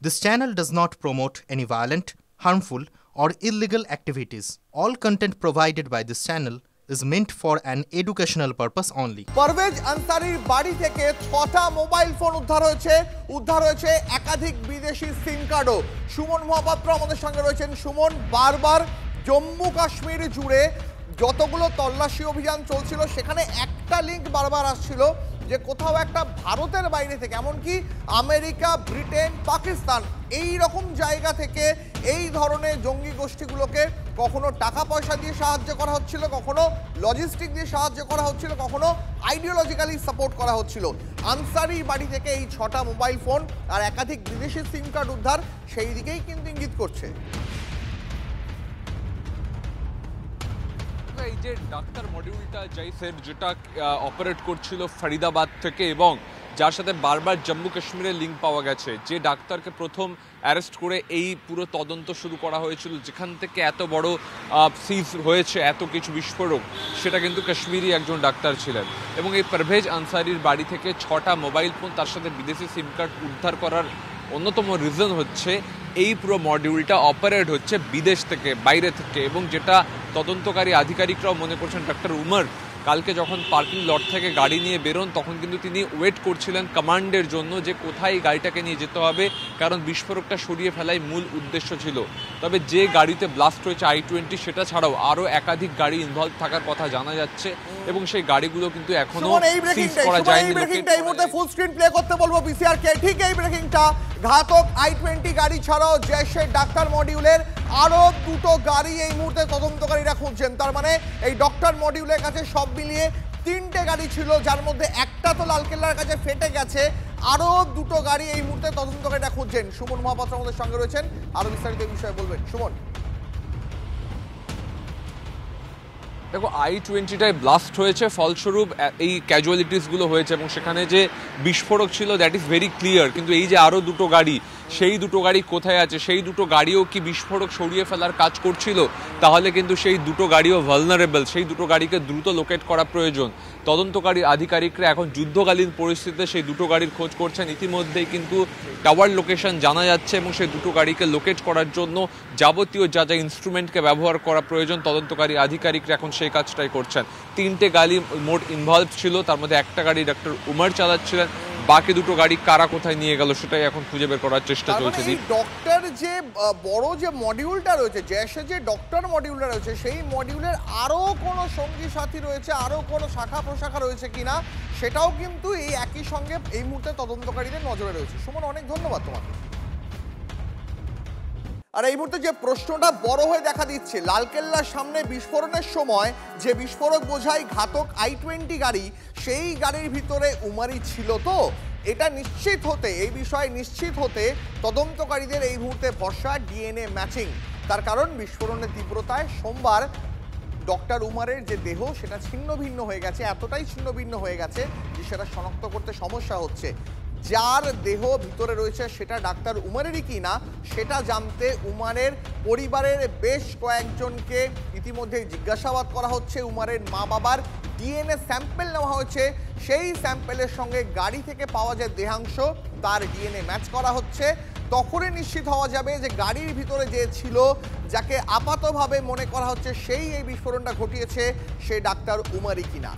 This channel does not promote any violent, harmful, or illegal activities. All content provided by this channel is meant for an educational purpose only. Parvez আনসারির বাড়ি থেকে ৬টা mobile phone উদ্ধার হয়েছে একাধিক বিদেশি সিম কার্ডও। সুমন মহাপাত্র আমাদের সঙ্গে রয়েছেন। সুমন, বারবার জম্মু কাশ্মীর জুড়ে যতগুলো তল্লাশি অভিযান চলছিল সেখানে একটা লিঙ্ক বারবার আসছিল যে কোথাও একটা ভারতের বাইরে থেকে, এমনকি আমেরিকা, ব্রিটেন, পাকিস্তান এই রকম জায়গা থেকে এই ধরনের জঙ্গি গোষ্ঠীগুলোকে কখনো টাকা পয়সা দিয়ে সাহায্য করা হচ্ছিল, কখনো লজিস্টিক দিয়ে সাহায্য করা হচ্ছিল, কখনো আইডিওলজিক্যালি সাপোর্ট করা হচ্ছিল। আনসারির বাড়ি থেকে এই ৬টা মোবাইল ফোন আর একাধিক বিদেশি সিম কার্ড উদ্ধার সেই দিকেই কিন্তু ইঙ্গিত করছে। এই যে ডাক্তার মডিউলটা জয়সের যেটা অপারেট করছিল ফরিদাবাদ থেকে এবং যার সাথে বারবার জম্মু কাশ্মীরের লিঙ্ক পাওয়া গেছে, যে ডাক্তারকে প্রথম অ্যারেস্ট করে এই পুরো তদন্ত শুরু করা হয়েছিল, যেখান থেকে এত বড় সিজ হয়েছে, এত কিছু বিস্ফোরক, সেটা কিন্তু কাশ্মীরি একজন ডাক্তার ছিলেন। এবং এই পারভেজ আনসারির বাড়ি থেকে ৬টা মোবাইল ফোন তার সাথে বিদেশি সিম কার্ড উদ্ধার করার অন্যতম রিজন হচ্ছে এই পুরো মডিউলটা অপারেট হচ্ছে বিদেশ থেকে, বাইরে থেকে। এবং যেটা তদন্তকারী আধিকারিকরাও মনে করছেন, ডক্টর উমর কালকে যখন পার্কিং লট থেকে গাড়ি নিয়ে বেরোন তখন কিন্তু তিনি ওয়েট করছিলেন কমান্ডের জন্য যে কোথায় গাড়িটাকে নিয়ে যেতে হবে, কারণ বিস্ফোরকটা সরিয়ে ফেলাই মূল উদ্দেশ্য ছিল। তবে যে গাড়িতে ব্লাস্ট হয়েছে I-20, সেটা ছাড়াও আরও একাধিক গাড়ি ইনভলভ থাকার কথা জানা যাচ্ছে এবং সেই গাড়িগুলো কিন্তু এখনো সিজ করা যায়নি। এই মুহূর্তে ফুল স্ক্রিন প্লে করতে বলবো বিসিআর কে। ঠিক এই ব্রেকিংটা, ঘাতক I-20 গাড়ি ছাড়াও জৈশের ডাক্তার মডিউলের আরো দুটো গাড়ি এই মুহূর্তে তদন্তকারীরা খুঁজছেন। তার মানে এই ডক্টর মডিউলের কাছে সব মিলিয়ে 3টে গাড়ি ছিল, যার মধ্যে একটা তো লালকেল্লার কাছে ফেটে গেছে, আরো দুটো গাড়ি এই মুহূর্তে তদন্তকারীরা খুঁজছেন। সুমন মহাপাত্র আমাদের সঙ্গে রয়েছেন, আরো বিস্তারিত এই বিষয়ে বলবেন। সুমন, দেখো I-20টায় ব্লাস্ট হয়েছে, ফলস্বরূপ এই ক্যাজুয়ালিটিসগুলো হয়েছে এবং সেখানে যে বিস্ফোরক ছিল দ্যাট ইজ ভেরি ক্লিয়ার। কিন্তু এই যে আরও দুটো গাড়ি, সেই দুটো গাড়ি কোথায় আছে? সেই দুটো গাড়িও কি বিস্ফোরক সরিয়ে ফেলার কাজ করছিল? তাহলে কিন্তু সেই দুটো গাড়িও ভালনারেবল, সেই দুটো গাড়িকে দ্রুত লোকেট করা প্রয়োজন। তদন্তকারী আধিকারিকরা এখন যুদ্ধকালীন পরিস্থিতিতে সেই দুটো গাড়ির খোঁজ করছেন। ইতিমধ্যেই কিন্তু টাওয়ার লোকেশন জানা যাচ্ছে এবং সেই দুটো গাড়িকে লোকেট করার জন্য যাবতীয় যা যা ইনস্ট্রুমেন্টকে ব্যবহার করা প্রয়োজন তদন্তকারী আধিকারিকরা এখন সেই কাজটাই করছেন। 3টে গাড়ি মোট ইনভলভ ছিল, তার মধ্যে একটা গাড়ি ডক্টর উমর চালাচ্ছিলেন, বাকি দুটো গাড়ি কারা কোথায় নিয়ে গেল সেটাই এখন খুঁজে বের করার চেষ্টা চলছে। ডক্টর যে বড় যে মডিউলটা রয়েছে, জৈশের যে ডক্টর মডিউলটা রয়েছে, সেই মডিউলের আরো কোনো সঙ্গী সাথী রয়েছে, আরো কোনো শাখা প্রশাখা রয়েছে কিনা সেটাও কিন্তু এই একই সঙ্গে এই মুহূর্তে তদন্তকারীদের নজরে রয়েছে। সুমন, অনেক ধন্যবাদ তোমাকে। আর এই মুহূর্তে যে প্রশ্নটা বড় হয়ে দেখা দিচ্ছে, লালকেল্লার সামনে বিস্ফোরণের সময় যে বিস্ফোরক বোঝাই ঘাতক I-20 গাড়ি, সেই গাড়ির ভিতরে উমারি ছিল তো? এটা নিশ্চিত হতে, এই বিষয়ে নিশ্চিত হতে তদন্তকারীদের এই মুহূর্তে ভরসা DNA ম্যাচিং। তার কারণ বিস্ফোরণের তীব্রতায় সোমবার ডক্টর উমারের যে দেহ সেটা ছিন্ন ভিন্ন হয়ে গেছে, এতটাই ছিন্ন ভিন্ন হয়ে গেছে যে সেটা শনাক্ত করতে সমস্যা হচ্ছে। যার দেহ ভিতরে রয়েছে সেটা ডাক্তার উমারেরই কি না সেটা জানতে উমারের পরিবারের বেশ কয়েকজনকে ইতিমধ্যে জিজ্ঞাসাবাদ করা হচ্ছে। উমারের মা বাবার DNA স্যাম্পেল নেওয়া হয়েছে, সেই স্যাম্পেলের সঙ্গে গাড়ি থেকে পাওয়া যায় দেহাংশ, তার DNA ম্যাচ করা হচ্ছে। তখনই নিশ্চিত হওয়া যাবে যে গাড়ির ভিতরে যে ছিল, যাকে আপাতভাবে মনে করা হচ্ছে সেই এই বিস্ফোরণটা ঘটিয়েছে, সে ডাক্তার উমারই কিনা।